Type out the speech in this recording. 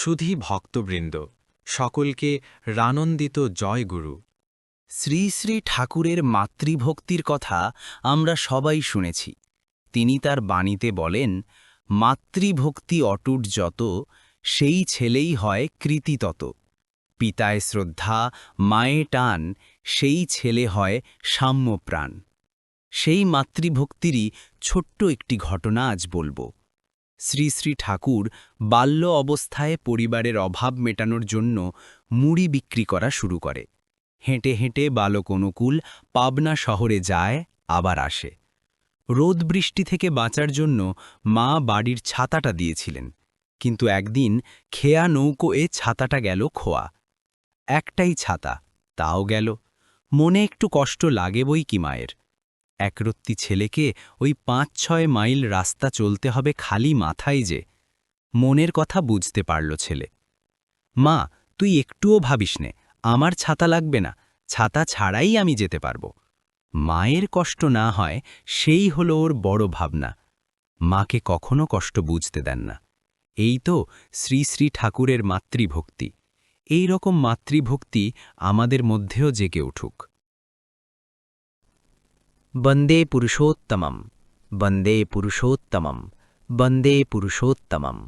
সুধী ভক্তবৃন্দ, সকলকে রানন্দিত জয় গুরু। শ্রী শ্রী ঠাকুরের মাতৃভক্তির কথা আমরা সবাই শুনেছি। তিনি তার বাণীতে বলেন, মাতৃভক্তি অটুট যত, সেই ছেলেই হয় কৃতি তত। পিতায় শ্রদ্ধা, মায়ে টান, সেই ছেলে হয় সাম্যপ্রাণ। সেই মাতৃভক্তিরই ছোট্ট একটি ঘটনা আজ বলব। শ্রী শ্রী ঠাকুর বাল্য অবস্থায় পরিবারের অভাব মেটানোর জন্য মুড়ি বিক্রি করা শুরু করে। হেঁটে হেঁটে বালক অনুকূল পাবনা শহরে যায়, আবার আসে। রোদ বৃষ্টি থেকে বাঁচার জন্য মা বাড়ির ছাতাটা দিয়েছিলেন, কিন্তু একদিন খেয়া নৌকো ছাতাটা গেল খোয়া। একটাই ছাতা, তাও গেল। মনে একটু কষ্ট লাগে বই কি মায়ের। একরত্তি ছেলেকে ওই ৫-৬ মাইল রাস্তা চলতে হবে খালি মাথায় যে। মনের কথা বুঝতে পারল ছেলে। মা, তুই একটুও ভাবিস নে, আমার ছাতা লাগবে না, ছাতা ছাড়াই আমি যেতে পারব। মায়ের কষ্ট না হয়, সেই হলো ওর বড় ভাবনা। মাকে কখনো কষ্ট বুঝতে দেন না। এই তো শ্রী শ্রী ঠাকুরের মাতৃভক্তি। এই রকম মাতৃভক্তি আমাদের মধ্যেও জেগে উঠুক। বন্দে পুরুষোত্তমম, বন্দে পুরুষোত্তমম, বন্দে পুরুষোত্তমম।